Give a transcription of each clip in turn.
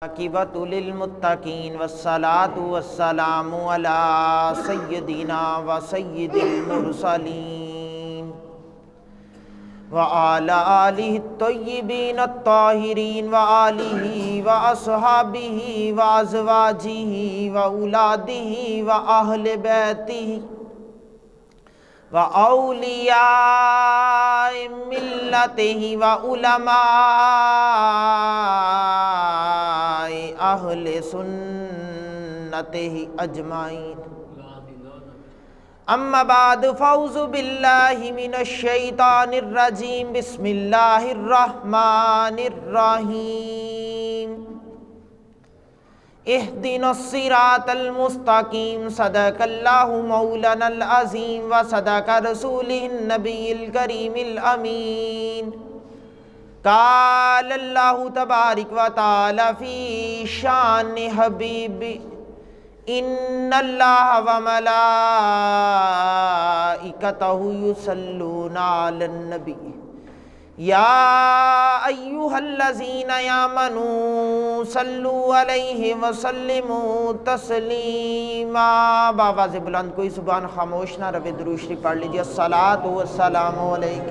عاقبۃ للمتقین والصلاۃ والسلام علی سیدنا و سید المرسلین وعلی آلہ الطیبین الطاہرین وآلہ واصحابہ وازواجہ واولادہ واہل بیتہ وأولیاء ملتہ وعلماء اہل سنتہ اجمعین اما بعد فاعوذ باللہ من الشیطان الرجیم بسم اللہ الرحمن الرحیم اہدنا الصراط المستقیم صدق اللہ مولانا العظیم وصدق رسولہ النبی الکریم الامین قال اللہ تبارک و تعالی فی شان حبیب ان اللہ و ملائکتہ یصلون علی النبی یا ایہا الذین آمنوا صلوا علیہ وسلموا تسلیما۔ بآواز بلند کوئی زبان خاموش نہ رہے، درود شریف پڑھ لیجیے۔ الصلاۃ والسلام علیک۔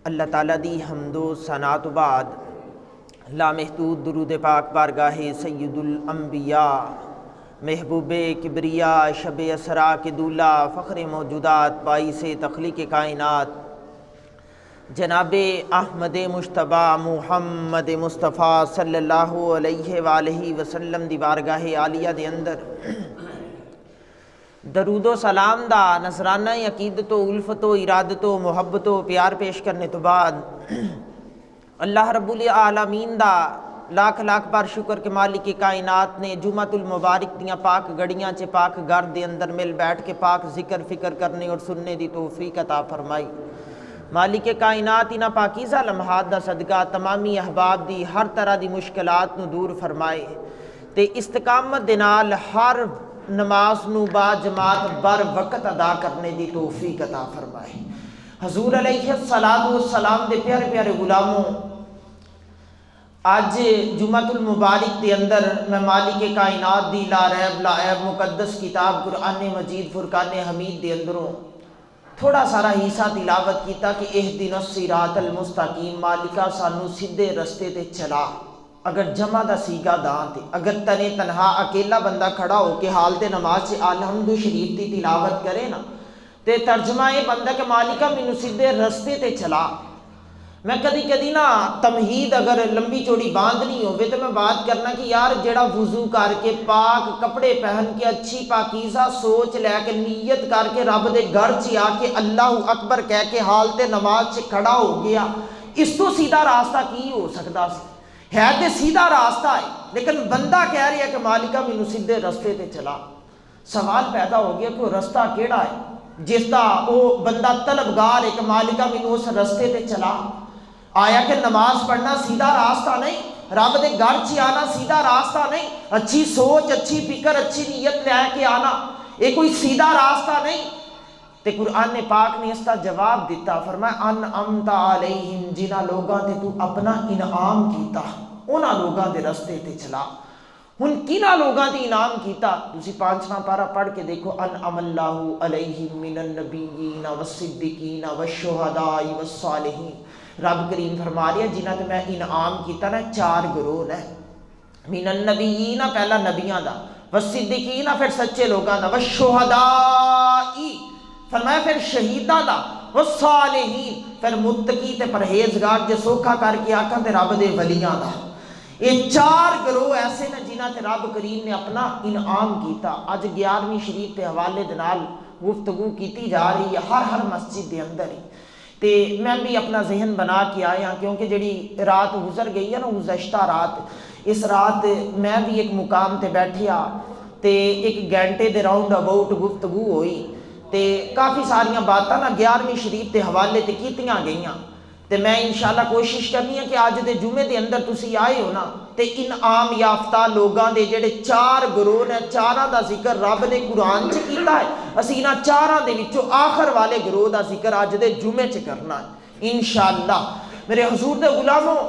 اللہ تعالیٰ دی حمد و ثنا تو بعد لامحدود درود پاک بارگاہ سید الانبیاء محبوب کبریا شب اسرا کے دولہ فخر موجودات باعث تخلیق کائنات جناب احمد مجتبیٰ محمد مصطفیٰ صلی اللہ علیہ وآلہ وسلم دی بارگاہ عالیہ دے اندر درود و سلام دا نذرانہ عقیدت و الفت و ارادت و محبت و پیار پیش کرنے تو بعد اللہ رب العالمین دا لاکھ لاکھ بار شکر کے مالک کائنات نے جمعۃ المبارک دیاں پاک گڑیاں چے پاک گھر دے اندر مل بیٹھ کے پاک ذکر فکر کرنے اور سننے دی توفیق عطا فرمائی۔ مالک کائنات انہاں پاکیزہ لمحات دا صدقہ تمامی احباب دی ہر طرح دی مشکلات نو دور فرمائے تے استقامت دے نال ہر نماز نو با جماعت بر وقت ادا کرنے دی توفیق عطا فرمائے۔ حضور علیہ السلام دے پیارے پیارے غلاموں، آج جمعۃ المبارک دے اندر میں مالک کائنات دی لا ریب لا عیب مقدس کتاب قرآن مجید فرقان حمید دے اندروں تھوڑا سارا حصہ تلاوت کیتا کہ اہدنا الصراط المستقیم، مالکہ سانو سیدھے رستے تے چلا۔ اگر جمع دا سیگا دان تے اگر تنے تنہا اکیلا بندہ کھڑا ہو کے حالت نماز سے الحمد شریف دی تلاوت کرے نا تے ترجمہ یہ بندہ کہ مالکہ مینوں سیدھے رستے تے چلا۔ میں کدی نا تمہید اگر لمبی چوڑی باندھنی ہوئے تو میں بات کرنا کہ یار جڑا وضو کر کے پاک کپڑے پہن کے اچھی پاکیزہ سوچ لے کے نیت کر کے رب دے گھر چ آ کے اللہ اکبر کہہ کے حالت نماز سے کھڑا ہو گیا، اس تو سیدھا راستہ کی ہو سکتا سی؟ ہے تے سیدھا راستہ ہے، لیکن بندہ کہہ رہی ہے کہ مالکہ مینوں سیدھے رستے تے چلا۔ سوال پیدا ہو گیا کہ وہ رستہ کیڑا ہے جس دا وہ بندہ طلبگار ہے کہ مالکہ مینوں اس رستے تے چلا؟ آیا کہ نماز پڑھنا سیدھا راستہ نہیں، رب دے گھر چ آنا سیدھا راستہ نہیں، اچھی سوچ اچھی فکر اچھی نیت لے کے آنا یہ کوئی سیدھا راستہ نہیں؟ تے قرآن پاک نے اس کا جواب دیتا، فرمایا انعمت علیہم، جنہاں لوگاں تے تو اپنا انعام کیتا انہاں لوگاں دے رستے تے چلا۔ ہن کنہاں لوگاں تے انعام کیتا؟ تسی 5واں پارہ پڑھ کے دیکھو، انعم اللہ علیہم من النبیین والصدیقین والشہداء والصالحین۔ رب کریم فرما رہا ہے جنہاں تے میں انعام کیتا نا 4 گروہ نے، من النبیین پہلا نبیاں دا، والصدیقین پھر سچے لوگاں دا، والشہداء فرمایا پھر شہیدہ دا، والصالحین پھر متقی تے پرہیزگار جو سوکھا کر کے آکھاں تے رب دے ولیاں دا۔ یہ 4 گروہ ایسے نے جنہاں تے رب کریم نے اپنا انعام کیتا۔ اج 11ویں شریف کے حوالے دے نال گفتگو کیتی جا رہی ہے ہر مسجد دے اندر ہی، تے میں بھی اپنا ذہن بنا کے آیا کیونکہ جڑی رات گزر گئی ہے نا گزشتہ رات، اس رات میں بھی ایک مقام تے بیٹھیا تے ایک گھنٹے دے راؤنڈ اباؤٹ گفتگو ہوئی تے کافی ساریاں باتاں نا 11ویں شریف کے حوالے تے کیتیاں گئیاں تو میں انشاءاللہ کوشش کرنی ہے کہ آج دے جمعے دے اندر تسی آئے ہو نا تے انعام یافتہ لوگاں دے جڑے 4 گروہ نے، 4 دا ذکر رب نے قرآن چ کیتا ہے، اسی انہاں 4 دے وچوں آخر والے گروہ دا ذکر آج دے جمعے چ کرنا ہے انشاءاللہ۔ میرے حضور دے غلاموں،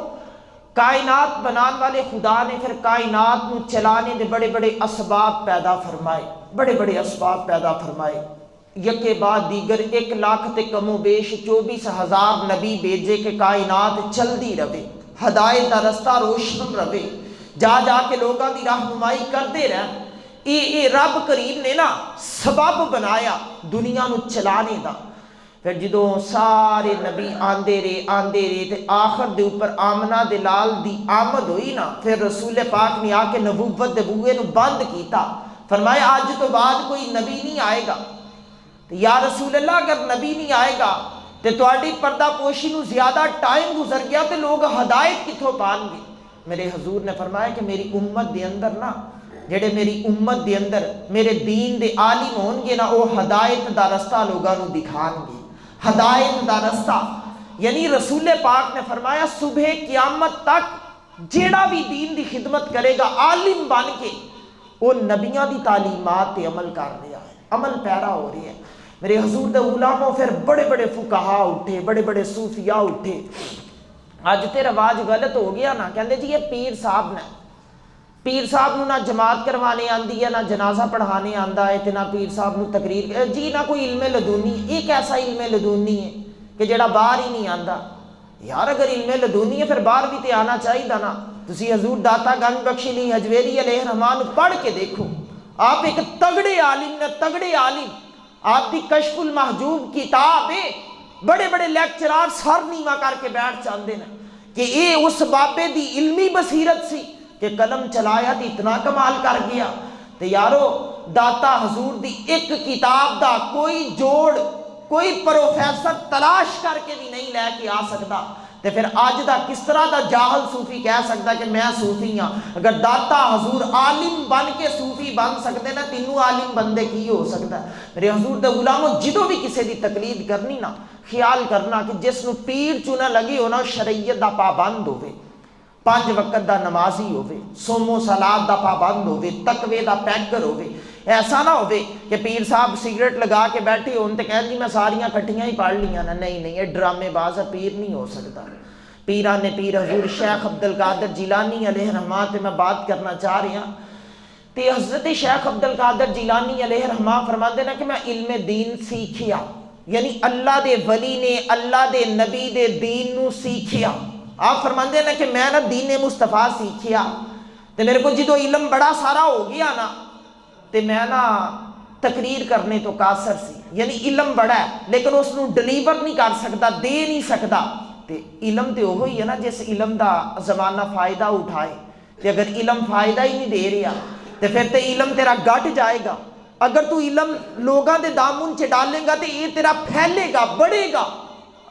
کائنات بنان والے خدا نے پھر کائنات نو چلانے دے بڑے بڑے اسباب پیدا فرمائے، بڑے بڑے اسباب پیدا فرمائے، یکے بعد دیگر 1 لاکھ تے کم و بیش 24,000 نبی بھیجے کہ کائنات چلدی رہے، ہدایت دا رستہ روشن رہے، جا جا کے لوگاں دی رہنمائی کردے رہ۔ یہ رب کریم نے نا سبب بنایا دنیا نو چلانے دا۔ پھر جدوں سارے نبی آندے رہے تے آخر دے اوپر آمنہ دے لال دی آمد ہوئی نا، پھر رسول پاک نے آ کے نبوت دے بوئے نو بند کیتا، فرمایا آج تو بعد کوئی نبی نہیں آئے گا۔ یا رسول اللہ اگر نبی نہیں آئے گا تو تواڈی پردہ پوشی نو زیادہ ٹائم گزر گیا تو لوگ ہدایت کتھوں پان گے؟ میرے حضور نے فرمایا کہ میری امت دے اندر نا، جڑے میری امت دے اندر میرے دین دے عالم ہون گے نا، وہ ہدایت دا رستہ لوگاں نو دکھان گے، ہدایت دا رستہ۔ یعنی رسول پاک نے فرمایا صبح قیامت تک جیڑا بھی دین دی خدمت کرے گا عالم بن کے، وہ نبیاں دی تعلیمات تے عمل کر رہا ہے، عمل پیرا ہو رہی ہے۔ میرے حضور دے غلاموں، پھر بڑے بڑے فقہا اٹھے، بڑے بڑے صوفیاء اٹھے۔ آج تے رواج غلط ہو گیا نا، کہندے جی یہ پیر صاحب نے، پیر صاحب نو نہ جماعت کروانے آندی ہے، نہ جنازہ پڑھانے آندا ہے، تے نہ پیر صاحب نو تقریر، جی نہ کوئی علم لدونی۔ ایک ایسا علم لدونی ہے کہ جڑا باہر ہی نہیں آندا۔ یار اگر علم لدونی ہے پھر باہر بھی تے آنا چاہیے نا۔ تسی حضور داتا گنج بخش علی حجویری علیہ الرحمن پڑھ کے دیکھو، آپ ایک تگڑے عالم نے، تگڑے عالم، آپ دی کشف المحجوب کتاب ہے، بڑے بڑے لیکچرار سر نیواں کر کے بیٹھ جاندے ہیں کہ اے اس بابے دی علمی بصیرت سی کہ قلم چلایا تے اتنا کمال کر گیا۔ تے یارو داتا حضور دی ایک کتاب دا کوئی جوڑ کوئی پروفیسر تلاش کر کے بھی نہیں لے کے آ سکتا، تے پھر آج دا کس طرح دا جاہل صوفی کہہ سکتا کہ میں صوفی ہاں؟ اگر داتا حضور عالم بن کے صوفی بن سکتے نا، تینوں عالم بندے کی ہو سکتا ہے؟ میرے حضور دے غلاموں، جدوں بھی کسی دی تقلید کرنی نا، خیال کرنا کہ جس نو پیر چونا لگی ہونا شریعت دا پابند ہوئے، 5 وقت دا نمازی ہوئے، صوم و صلات دا پابند ہوئے، تقوی دا پیگر ہوئے۔ ایسا نہ ہوئے کہ پیر صاحب سگریٹ لگا کے بیٹھے ہون تے کہیں جی میں ساریاں کٹھیاں ہی پڑھ لیاں نا، نہیں، یہ ڈرامے باز ہے، پیر نہیں ہو سکتا۔ پیران پیر حضور شیخ عبدالقادر جیلانی علیہ الرحمہ تے میں بات کرنا چاہ رہی ہوں۔ تے حضرت شیخ عبدالقادر جیلانی علیہ الرحمہ فرماتے ہیں کہ میں علم دین سیکھیا، یعنی اللہ دے ولی نے اللہ دے نبی دے دین نو سیکھیا۔ آپ فرماتے ہیں کہ میں نا دین مصطفیٰ سیکھیا تے میرے کو جدو علم بڑا سارا ہو گیا نا تے میں نا تقریر کرنے تو قاصر سی، یعنی علم بڑا ہے لیکن اس نو ڈلیور نہیں کر سکتا، دے نہیں سکتا۔ تے علم تے وہی ہے نا جس علم دا زمانہ فائدہ اٹھائے، تے اگر علم فائدہ ہی نہیں دے رہا تے پھر تے علم تیرا گٹ جائے گا۔ اگر تو علم لوگاں دے دامن چ ڈالیں گا تے یہ تیرا پھیلے گا، بڑھے گا۔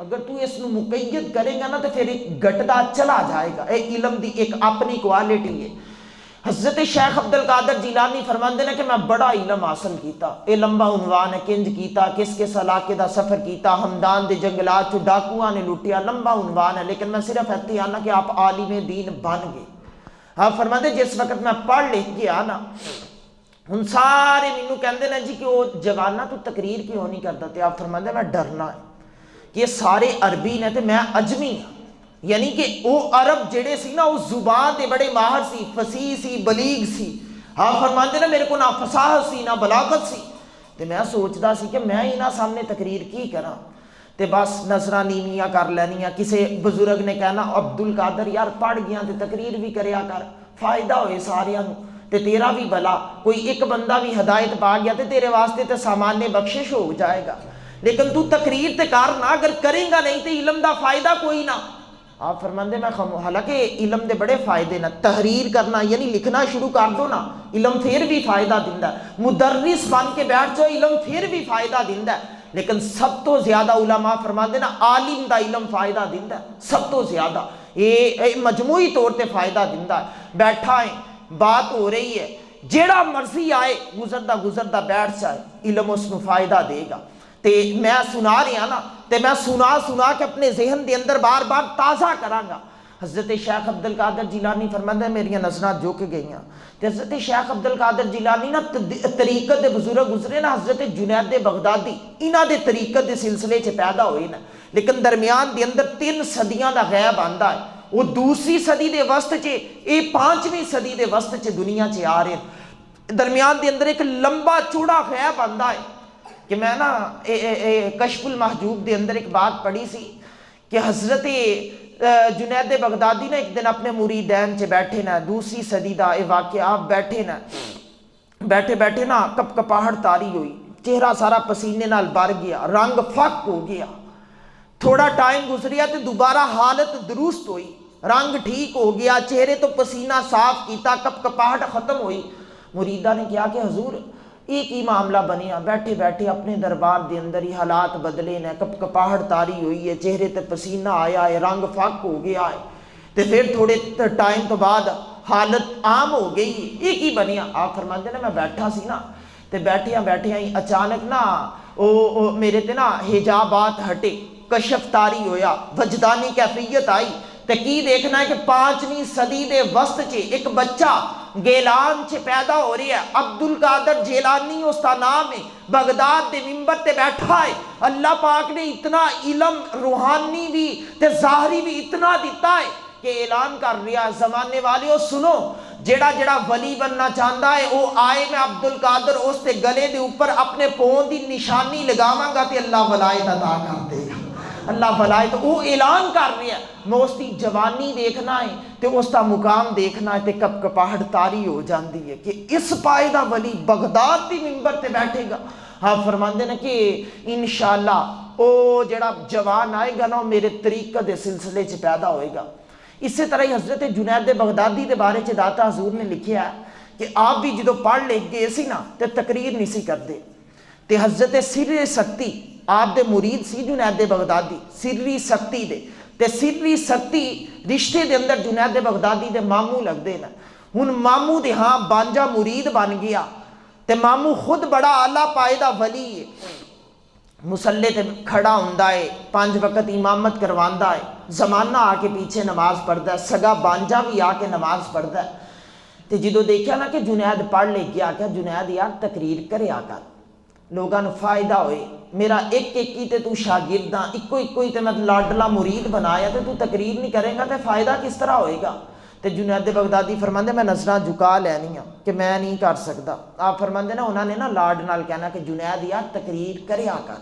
اگر تو اس نو مقید کرے گا نا تو پھر ایک گٹدا چلا جائے گا۔ اے علم دی ایک اپنی کوالٹی ہے۔ حضرت شیخ عبدالقادر جیلانی فرماندے ہیں کہ میں بڑا علم حاصل کیتا، اے لمبا عنوان ہے، کنج کیتا، کس کس علاقے دا سفر کیتا، ہمدان دے جنگلات چو ڈاکواں نے لوٹیا، لمبا عنوان ہے، لیکن میں صرف ایتھے آنا کہ آپ عالم دین بن گئے۔ آپ فرماندے جس وقت میں پڑھ لکھ گیا نا، ہن سارے مینوں کہندے نے جی کہ وہ جوانا تو تقریر کیوں نہیں کردا؟ تے آپ فرماندے میں ڈرنا ہے کہ یہ سارے عربی نے تے میں اجمی ہاں، یعنی کہ وہ عرب جڑے سی نا وہ زبان دے بڑے ماہر سی، فصیح سی، بلیغ سی۔ آپ فرماندے نا میرے کو نہ فصاحت سی نہ بلاغت سی، تے میں سوچدا سی کہ میں انہاں سامنے تقریر کی کراں؟ تے بس نظراں نیویاں کر لینیاں۔ کسے بزرگ نے کہنا عبدالقادر یار پڑھ گیا تے تقریر بھی کریا کر، فائدہ ہوئے ساریاں نو تے تیرا بھی بھلا، کوئی ایک بندہ بھی ہدایت پا گیا تے تیرے واسطے تے سامان بخشش ہو جائے گا، لیکن تو تقریر تے کرنا، اگر کریں گا نہیں تے علم دا فائدہ کوئی نہ۔ آپ فرماندے میں حالانکہ علم دے بڑے فائدے نہ، تحریر کرنا یعنی لکھنا شروع کر دو نا، علم پھر بھی فائدہ دیندا ہے، مدرس بن کے بیٹھ جاؤ علم پھر بھی فائدہ دیندا ہے، لیکن سب تو زیادہ علماء فرماندے نا عالم دا علم فائدہ دیندا ہے، سب تو زیادہ یہ مجموعی طور تے فائدہ دیندا ہے۔ بیٹھا ہے، بات ہو رہی ہے، جیڑا مرضی آئے گزردا بیٹھ جائے، علم اس نو فائدہ دے گا۔ تے میں سنا رہا نا تے میں سنا سنا کے اپنے ذہن دے اندر بار بار تازہ کرانگا۔ حضرت شیخ عبدالقادر جیلانی فرماندے میری نظراں جو کے گئیاں تے حضرت شیخ عبدالقادر جیلانی نا طریقت دے بزرگ گزرے نا، حضرت جنید بغدادی انہاں دے طریقت دے سلسلے چ پیدا ہوئے نا، لیکن درمیان دے اندر 3 صدیاں دا غیب آندا ہے، وہ دوسری صدی دے وسط چ اے 5ویں صدی دے وسط چ دنیا چ آ رہے ہیں، درمیان دے اندر ایک لمبا چوڑا غیب آندا ہے کہ میں نا کشف المحجوب دے اندر ایک بات پڑھی سی کہ حضرت جنید بغدادی نے ایک دن اپنے مریدین چ بیٹھے نا، دوسری صدی دا اے واقعہ، آپ بیٹھے نا، بیٹھے بیٹھے نا کپ کپاہٹ تاری ہوئی، چہرہ سارا پسینے نال بھر گیا، رنگ فک ہو گیا، تھوڑا ٹائم گزریا تے دوبارہ حالت درست ہوئی، رنگ ٹھیک ہو گیا، چہرے تو پسینہ صاف کیتا، کپ کپاہٹ ختم ہوئی۔ مریدہ نے کیا کہ حضور ایک ہی معاملہ بنیا، بیٹھے بیٹھے اپنے دربار دے اندر ہی حالات بدلے نے، کپ کپاہٹ تاری ہوئی ہے، چہرے تے پسینہ آیا ہے، رنگ فک ہو گیا ہے، تے پھر تھوڑے ٹائم تو بعد حالت عام ہو گئی، ایک ہی بنیا۔ آپ فرماتے ہیں میں بیٹھا سی نا تے بیٹھے ہی اچانک نا میرے تے نا حجابات ہٹے، کشف طاری ہویا، وجدانی کیفیت آئی، تے کی دیکھنا ہے کہ 5ویں صدی دے وسط چ ایک بچہ گیلان چ پیدا ہو رہی ہے، عبدالقادر جیلانی اس کا نام ہے، بغداد دے منبر تے بیٹھا ہے، اللہ پاک نے اتنا علم روحانی بھی تے ظاہری بھی اتنا دیتا ہے کہ اعلان کر رہا ہے زمانے والیو سنو، جیڑا جیڑا ولی بننا چاہتا ہے وہ آئے، میں عبدالقادر اس تے گلے دے اوپر اپنے پاؤں دی نشانی لگاواں گا تے اللہ ولایت عطا کر دے گا، اللہ ولایت، وہ اعلان کر رہا ہے، میں اس کی جوانی دیکھنا ہے تے اس کا مقام دیکھنا ہے تے کپ کپاہٹ تاری ہو جاندی ہے کہ اس پائدہ ولی بغداد دی منبر تے بیٹھے گا۔ ہاں فرماندے نے کہ انشاءاللہ او جڑا جوان آئے گا نا میرے طریقہ دے سلسلے چ پیدا ہوئے گا۔ اسی طرح ہی حضرت جنید بغدادی دے بارے چ داتا حضور نے لکھیا ہے کہ آپ بھی جدو پڑھ لکھ گئے سی نا تے تقریر نہیں سی کرتے، تے حضرت سر سکتی آپ دے مرید سی جنید بغدادی، سری سکتی دے، تے سری سکتی رشتے دے اندر جنید بغدادی دے ماموں لگ دے نا، ہن ماموں دے ہاں بانجا مرید بن گیا، تے ماموں خود بڑا اعلیٰ پائدہ ولی ہے، مسلے تے کھڑا ہوندا ہے، 5 وقت امامت کرواندا ہے، زمانہ آ کے پیچھے نماز پڑھدا ہے، سگا بانجا بھی آ کے نماز پڑھدا ہے۔ تے جدو دیکھیا نا کہ جنید پڑھ لے گیا، کہ جنید یار تقریر کرے آ کر، لوگاں نو فائدہ ہوئے، میرا ایک ہی تے تو شاگرداں، ایکو ہی تے میں لاڈلا مرید بنایا تے تو تقریر نہیں کرے گا تے فائدہ کس طرح ہوئے گا؟ تے جنید بغدادی فرماندے میں نظراں جھکا لینی ہاں کہ میں نہیں کر سکتا۔ آپ فرماندے نا انہوں نے نا لاڈ نال کہنا کہ جنید یار تقریر کرے آ کر،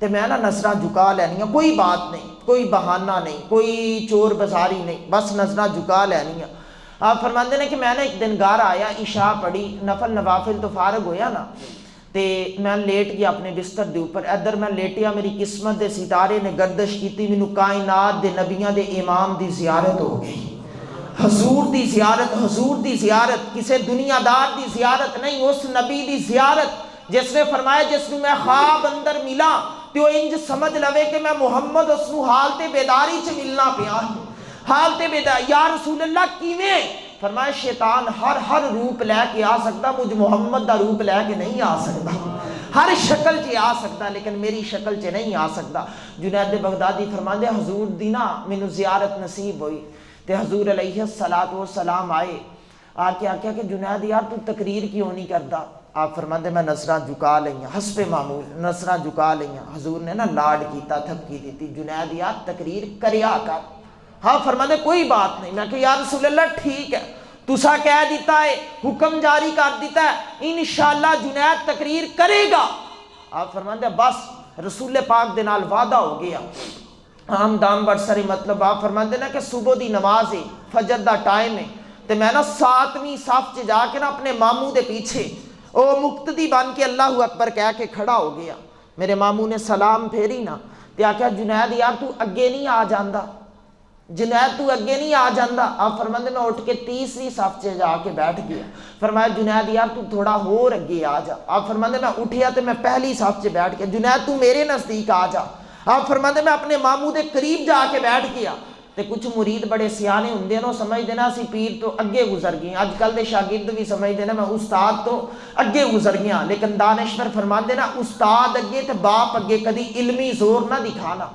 تے میں نا نظراں جھکا لینی ہاں، کوئی بات نہیں، کوئی بہانہ نہیں، کوئی چور بازاری نہیں، بس نظراں جھکا لینی ہاں۔ آپ فرماندے نے کہ میں نے ایک دن گھر آیا، عشاء پڑھی، نفل نوافل تو فارغ ہویا نا، تے میں لیٹ گیا اپنے بستر دے اوپر، ادھر میں لیٹیا، میری قسمت دے ستارے نے گردش کیتی، مینوں کائنات دے نبیاں دے امام دی زیارت ہو گئی، حضور دی زیارت، حضور دی زیارت، کسے دنیا دار دی زیارت نہیں، اس نبی دی زیارت جس نے فرمایا جس نو میں خواب اندر ملا تے وہ انج سمجھ لوے کہ میں محمد اس نو حالت بیداری چ ملنا پیا، حالت بیداری، یا رسول اللہ کیویں؟ فرمایا شیطان ہر روپ لے کے آ سکتا، مجھ محمد دا روپ لے کے نہیں آ سکتا، ہر شکل چ آ سکتا لیکن میری شکل چ نہیں آ سکتا۔ جنید بغدادی فرماندے حضور دی نا مینوں زیارت نصیب ہوئی، تے حضور علیہ السلام آئے، آ کے آکھیا کہ جنید یار تو تقریر کیوں نہیں کرتا؟ آپ فرماندے میں نظراں جھکا لئیاں، حسب معمول نظراں جھکا لئیاں، حضور نے نا لاڈ کیتا، تھپکی دیتی، جنید یار تقریر کریا کر۔ ہاں فرماندے کوئی بات نہیں، میں کہ یا رسول اللہ ٹھیک ہے، تسا کہہ دیتا ہے، حکم جاری کر دیتا ہے، انشاءاللہ جنید تقریر کرے گا۔ آپ فرماندے بس رسول پاک دے نال وعدہ ہو گیا، عام دام برسری، مطلب آپ فرماندے نا کہ صبح دی نماز ہے، فجر دا ٹائم ہے، تے میں نا 7ویں صف چ جا کے نا اپنے ماموں دے پیچھے او مقتدی بن کے اللہ اکبر کہہ کے کھڑا ہو گیا، میرے ماموں نے سلام پھیری نا تے آکھیا جنید یار تو اگے نہیں آ جاندا، جنید تو اگے نہیں آ جاندا۔ آپ فرماندے میں اٹھ کے 30ویں صف چ جا کے بیٹھ گیا، فرمایا جنید یار تو تھوڑا ہور اگے آ جا۔ آپ فرماندے میں اٹھیا تے میں پہلی صف چ بیٹھ گیا، جنید تو میرے نزدیک آ جا۔ آپ فرماندے میں اپنے ماموں دے قریب جا کے بیٹھ گیا، تے کچھ مرید بڑے سیانے ہوندے نے، سمجھتے نا اسی پیر تو اگے گزر گئے، اج کل دے شاگرد بھی سمجھتے نا میں استاد تو اگے گزر گیا، لیکن دانشور فرماندے نا استاد اگے تے باپ اگے کدی علمی زور نہ دکھانا،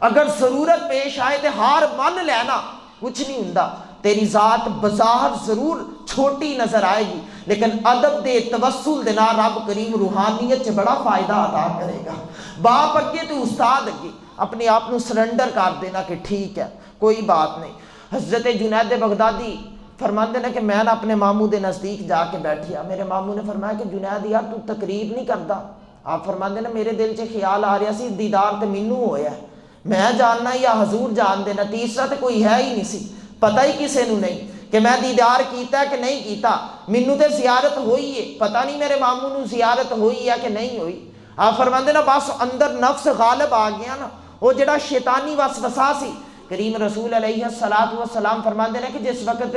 اگر ضرورت پیش آئے تے ہار من لینا، کچھ نہیں ہوندا، تیری ذات بظاہر ضرور چھوٹی نظر آئے گی لیکن ادب دے توسل دے نال رب کریم روحانیت چ بڑا فائدہ عطا کرے گا۔ باپ اگے تو استاد اگے اپنے آپ کو سرنڈر کر دینا کہ ٹھیک ہے کوئی بات نہیں۔ حضرت جنید بغدادی فرماندے نے کہ میں نا اپنے ماموں دے نزدیک جا کے بیٹھیا، میرے ماموں نے فرمایا کہ جنید یار تو تقریر نہیں کردا؟ آپ فرماندے نے میرے دل چ خیال آ رہا سی دیدار تے مینوں ہویا ہے، میں جاننا یا حضور جان دینا، تیسرا تے کوئی ہے ہی نہیں سی، پتہ ہی کسے نو نہیں کہ میں دیدار کیتا ہے کہ نہیں کیتا، مینوں تے زیارت ہوئی ہے، پتہ نہیں میرے ماموں نو زیارت ہوئی ہے کہ نہیں ہوئی۔ آپ فرماندے نا بس اندر نفس غالب آ گیا نا، وہ جڑا شیطانی وسوسہ سی، کریم رسول علیہ السلام فرماندے نے کہ جس وقت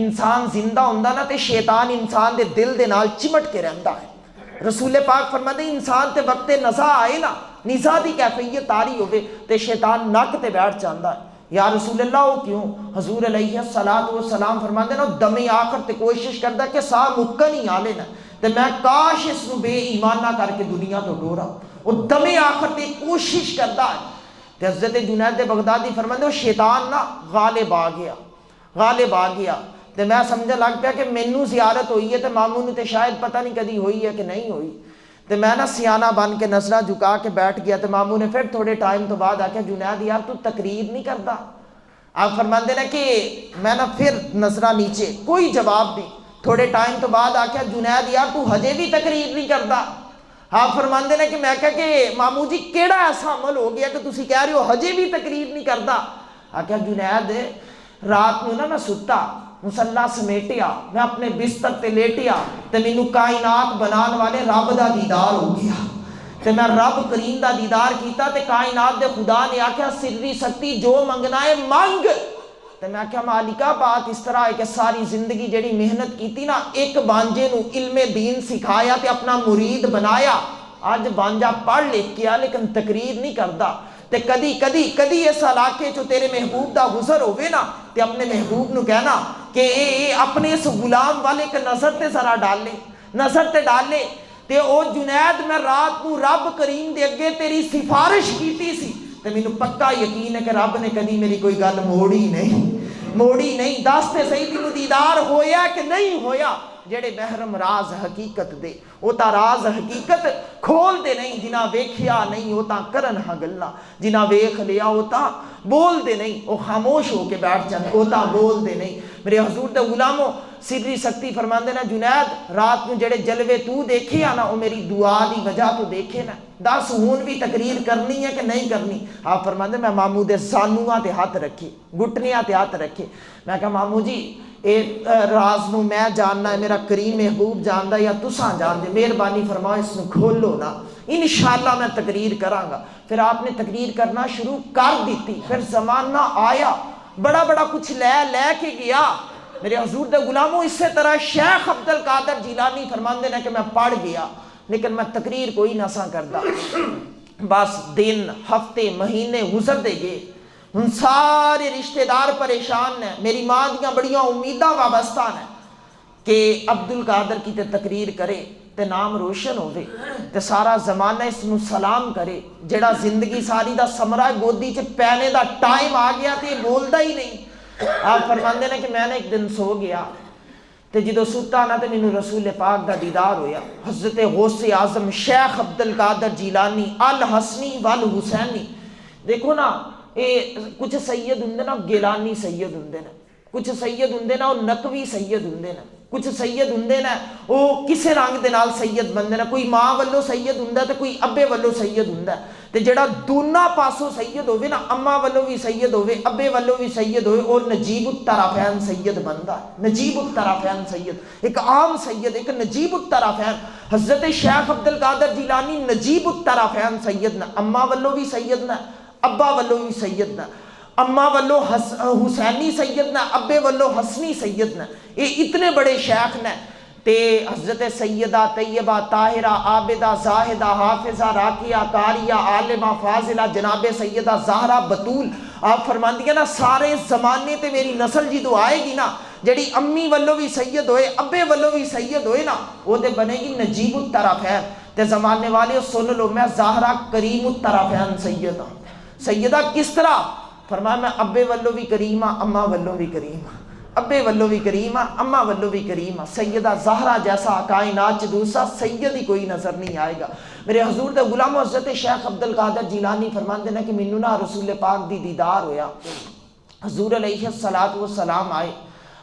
انسان زندہ ہوندا نا تے شیطان انسان دے دل دے نال چمٹ کے رہندا ہے۔ رسول پاک فرماندے انسان تے وقت نزا آئے نا، نزا دی کیفیت تاری ہوئے تے شیطان نک تے بیٹھ جاندا ہے۔ یا رسول اللہ وہ کیوں؟ حضور علیہ السلام فرماندے نا دم آخر تے کوشش کردا کہ سا مکن ہی آ لینا تے میں کاش اس نو بے ایمان نہ کر کے دنیا تو ڈورا، وہ دم آخر تے کوشش کردا ہے۔ تے حضرت جنید بغدادی فرماندے وہ شیطان نا غالب آ گیا تے میں سمجھا لگ پیا کہ مینوں زیارت ہوئی ہے تے ماموں نو تے شاید پتہ نہیں کدی ہوئی ہے کہ نہیں ہوئی، تے میں نا سیانہ بن کے نظرہ جھکا کے بیٹھ گیا تے ماموں نے پھر تھوڑے ٹائم تو بعد آکھیا جنید یار تو تقریر نہیں کردا؟ آپ فرماندے نا کہ میں نا پھر نظرہ نیچے، کوئی جواب نہیں، تھوڑے ٹائم تو بعد آکھیا جنید یار تو ہجے بھی تقریر نہیں کردا؟ آپ فرماندے نے کہ میں کہا کہ ماموں جی کیڑا ایسا عمل ہو گیا کہ تسی کہہ رہے ہو ہجے بھی تقریر نہیں کردا؟ آکھیا جنید رات نو نا میں ستا مصلا سمیٹیا، میں اپنے بستر تے لیٹیا تے مینوں کائنات بنان والے رب دا دیدار ہو گیا تے میں رب کریم دا دیدار کیتا تے کائنات دے خدا نے آکھیا سری سکتی جو منگنا ہے منگ، تے میں آکھیا مالکہ بات اس طرح ہے کہ ساری زندگی جڑی محنت کیتی نا ایک بانجے نو علم دین سکھایا تے اپنا مرید بنایا، آج بانجا پڑھ لکھ کیا لیکن تقریر نہیں کردا، تے کدی اس علاقے چو تیرے محبوب دا گزر ہوئے نا تے اپنے محبوب نو کہنا کہ اے اپنے اس غلام والے کے نظر تے ذرا ڈالے تے او جنید میں رات کو رب کریم دے اگے تیری سفارش کیتی سی تے مینوں پکا یقین ہے کہ رب نے کدی میری کوئی گل موڑی نہیں، دس تے صحیح تینوں دیدار ہویا کہ نہیں ہویا؟ جڑے محرم راز حقیقت دے وہ تا راز حقیقت کھول دے نہیں، جنہ ویکھیا نہیں وہ تا کرن ہاں گلاں، جنہ ویکھ لیا وہ تا بول دے نہیں، وہ خاموش ہو کے بیٹھ جان وہ تا بول دے نہیں۔ میرے حضور دے غلاموں سری سکتی فرماندے نا جنید رات میں جڑے جلوے تو دیکھے نا وہ میری دعا دی وجہ تو دیکھے نا، دس ہون بھی تقریر کرنی ہے کہ نہیں کرنی؟ آپ فرماندے میں ماموں دے زانواں تے ہاتھ رکھے، گھٹنیاں تے ہاتھ رکھے، میں کہا ماموں جی اے راز نو میں جاننا ہے، میرا کریم محبوب جاندا یا تساں جان دے، مہربانی فرماؤ اس نو کھولو نا، انشاءاللہ میں تقریر کراں گا۔ پھر آپ نے تقریر کرنا شروع کر دیتی، پھر زمانہ آیا بڑا کچھ لے کے گیا۔ میرے حضور دے غلاموں اسی طرح شیخ عبد القادر جیلانی فرماندے نے کہ میں پڑھ گیا لیکن میں تقریر کوئی نہ سا کردا، بس دن ہفتے مہینے گزر دے گئے، ان سارے رشتہ دار پریشان ہیں، میری ماں دیاں بڑیاں امیداں وابستہ ہیں کہ عبد القادر کی تے تقریر کرے تے نام روشن ہوئے تے سارا زمانہ اس نو سلام کرے، جڑا زندگی ساری دا سمرہ گودی چ پینے دا ٹائم آ گیا تے بولدا ہی نہیں۔ آپ فرماندے نے کہ میں نے ایک دن سو گیا تے جدو ستا نا تے مینوں رسول پاک دا دیدار ہویا، حضرت غوث اعظم شیخ عبد القادر جیلانی الحسنی والحسینی۔ دیکھو نا اے کچھ سید ہوندے نا گیلانی سید ہوندے نا، کچھ سید ہوندے نا وہ نقوی سید ہوندے نا، کچھ سید ہوندے نا وہ کسے رنگ دے نال سید بندے نا، کوئی ماں والو سید ہوندا تے کوئی ابے والو سید ہوندا تے جڑا دونوں پاسوں سید ہوئے نا، اماں والو بھی سید ہوئے ابے والو بھی سید ہوئے، اور نجیب الطرفین سید بندہ، نجیب الطرفین سید، ایک عام سید ایک نجیب الطرفین۔ حضرت شیخ عبد القادر جیلانی نجیب الطرفین سید نا، اماں والو بھی سید نا ابا والو بھی سید نا، اماں والو حسینی سید نا ابے والو حسنی سید نا، یہ اتنے بڑے شیخ نے تے حضرت سیدہ طیبہ طاہرہ عابدہ زاہدہ حافظہ راقیہ قاریہ عالمہ فاضلہ جناب سیدہ زہرہ بطول آپ فرماندی نا سارے زمانے تے میری نسل جدو آئے گی نا جڑی امی والوں بھی سید ہوئے ابے والوں بھی سید ہوئے نا وہ تے بنے گی نجیب الطرفین تے زمانے والے سن لو میں زہرا کریم الطرفین سید ہوں سیدہ کس طرح فرمایا میں ابے والوں بھی کریم ہاں اماں والوں بھی کریم ہاں ابے والوں بھی کریم ہاں اماں والوں بھی کریم ہاں سیدہ زہرا جیسا کائنات چ دوسرا سید ہی کوئی نظر نہیں آئے گا میرے حضور دے غلام حضرت شیخ عبد القادر جیلانی فرماندے نے کہ مینوں نا رسول پاک دی دیدار ہویا حضور علیہ الصلوۃ والسلام آئے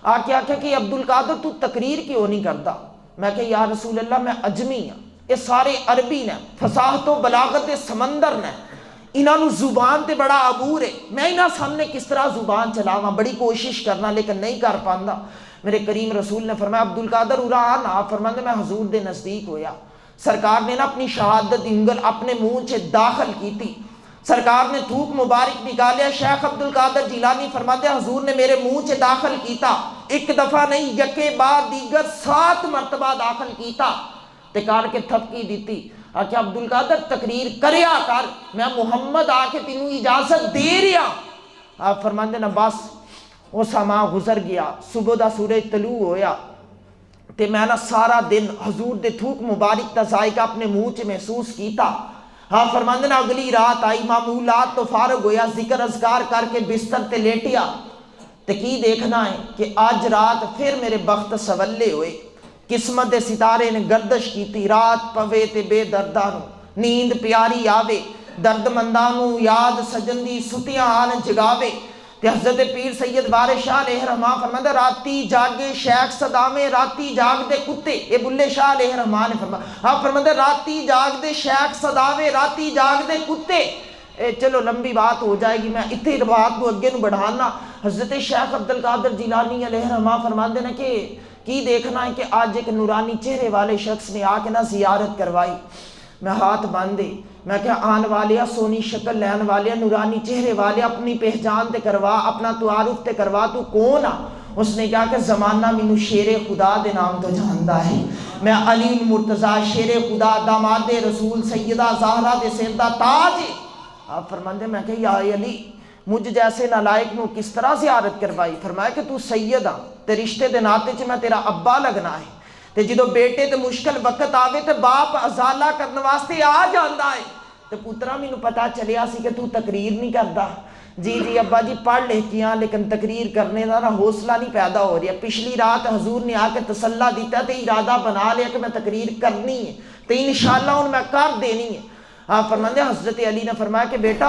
آ کے آکھیا کہ عبد القادر تو تقریر کیوں نہیں کرتا میں کہ یا رسول اللہ میں اجمی ہاں یہ سارے عربی نے فصاحت و بلاغت سمندر نے انہاں نو زبان تے بڑا عبور ہے میں انہاں سامنے کس طرح زبان چلاواں بڑی کوشش کرنا لیکن نہیں کر پاندا میرے کریم رسول نے فرمایا عبد القادر اورا آنا فرماندے میں حضور دے نزدیک ہویا سرکار نے نا اپنی شہادت انگل اپنے منہ سے داخل کی تھی سرکار نے تھوک مبارک نکالیا شیخ عبد القادر جیلانی فرماتے حضور نے میرے منہ سے داخل کیتا ایک دفعہ نہیں یکے بعد دیگر 7 مرتبہ داخل کیتا تے کار کے تھپکی دیتی کہ عبد القادر تقریر کریا کر میں محمد آ کے تینوں اجازت دے رہا آپ فرماندے نا بس وہ سما گزر گیا صبح دا سورج طلوع ہویا تے میں نا سارا دن حضور دے تھوک مبارک دا ذائقہ اپنے منہ چ محسوس کیتا ہاں فرماندے نا اگلی رات آئی معمولات تو فارغ ہویا ذکر اذکار کر کے بستر تے لیٹیا تے کی دیکھنا ہے کہ آج رات پھر میرے بخت سولے ہوئے قسمت دے ستارے نے گردش کیتی رات پوے تے بے دردانو نیند پیاری آوے درد مندانو یاد سجن دی ستیاں آن جگاوے تے حضرت پیر سید بارش شاہ علیہ رحمہ فرماتا راتی جاگے شیخ صدامے راتی جاگ دے کتے یہ بلے شاہ علیہ رحمہ نے فرمایا آپ فرماتے راتی جاگ دے شیخ صدامے راتی جاگ دے کتے چلو لمبی بات ہو جائے گی میں اتنے بات کو اگے نو بڑھانا حضرت شیخ عبد القادر جیلانی علیہ رحمہ فرماتے ہیں کہ کی دیکھنا ہے کہ آج ایک نورانی چہرے والے شخص نے آ کے نا زیارت کروائی میں ہاتھ باندھے میں کہ آن والیا سونی شکل لین والیا نورانی چہرے والے اپنی پہچان تے کروا اپنا تعارف تے کروا تو کون آ اس نے کہا کہ زمانہ مینوں شیر خدا دے نام تو جاندا ہے میں علی المرتضیٰ شیر خدا داماد رسول سیدہ زہرا دے سر دا تاج ہے آپ فرماندے میں کہ یا علی مجھ جیسے نالائق نو کس طرح زیارت کروائی فرمایا کہ تو سید ہاں تے رشتے دے ناتے چ میں تیرا ابا لگنا ہے تے جدو بیٹے تے مشکل وقت آوے تے باپ ازالہ کرنے واسطے آ جاندا ہے تے پترا مینوں پتا چلیا سی کہ تو تقریر نہیں کردا جی ابا جی پڑھ لے کیاں لیکن تقریر کرنے دا نا حوصلہ نہیں پیدا ہو رہا پچھلی رات حضور نے آ کے تسلا دیتا تے ارادہ بنا لیا کہ میں تقریر کرنی ہے تے انشاءاللہ ان میں کر دینی ہے آپ فرماندے حضرت علی نے فرمایا کہ بیٹا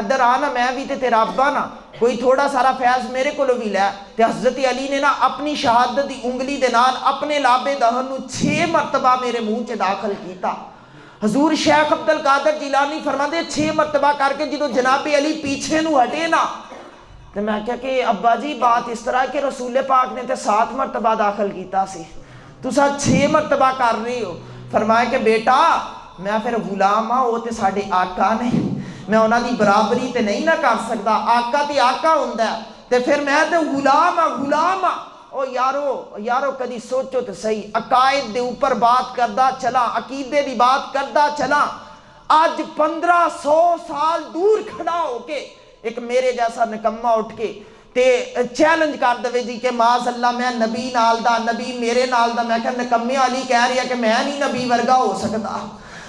ادھر آنا میں بھی تے تیرا ابا نا کوئی تھوڑا سارا فیض میرے کو بھی لے تے حضرت علی نے نا اپنی شہادت دی انگلی دے نال اپنے لابے دہن نو 6 مرتبہ میرے منہ چ داخل کیتا حضور شیخ عبد القادر جیلانی فرماندے 6 مرتبہ کر کے جدو جناب علی پیچھے نو ہٹے نا تے میں کہا کہ ابا جی بات اس طرح کہ رسول پاک نے تے 7 مرتبہ داخل کیتا سی تسا 6 مرتبہ کر رہی ہو فرمایا کہ بیٹا میں پھر غلام ہاں وہ تے ساڈے آقا نے میں انہاں دی برابری تے نہیں نہ کر سکدا آقا تے آقا ہوندا ہے تے پھر میں تے غلام ہاں او یارو کدی سوچو تے صحیح عقائد دے اوپر بات کردا چلا عقیدے دی بات کردا چلا آج 1500 سال دور کھڑا ہو کے ایک میرے جیسا نکمہ اٹھ کے تے چیلنج کر دے جی کہ معاذ اللہ میں نبی نال دا نبی میرے نال دا میں کہ نکمے علی کہہ رہی ہے کہ میں نہیں نبی ورگا ہو سکتا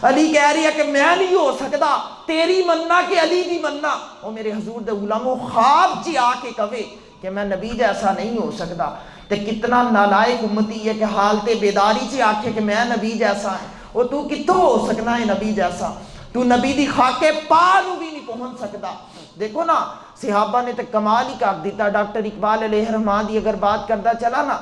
علی کہہ رہی ہے کہ میں نہیں ہو سکتا تیری مننا کہ علی دی مننا وہ میرے حضور دے غلاموں خواب جی آ کے کہے کہ میں نبی جیسا نہیں ہو سکتا تے کتنا نالائق امتی ہے کہ حالت بیداری چی آکھے کہ میں نبی جیسا ہے وہ تو کتوں ہو سکنا ہے نبی جیسا تو نبی دی خاکے پانو بھی نہیں پہنچ سکتا دیکھو نا صحابہ نے تے کمال ہی کر دیتا ڈاکٹر اقبال علیہ رحمان دی اگر بات کردہ چلا نا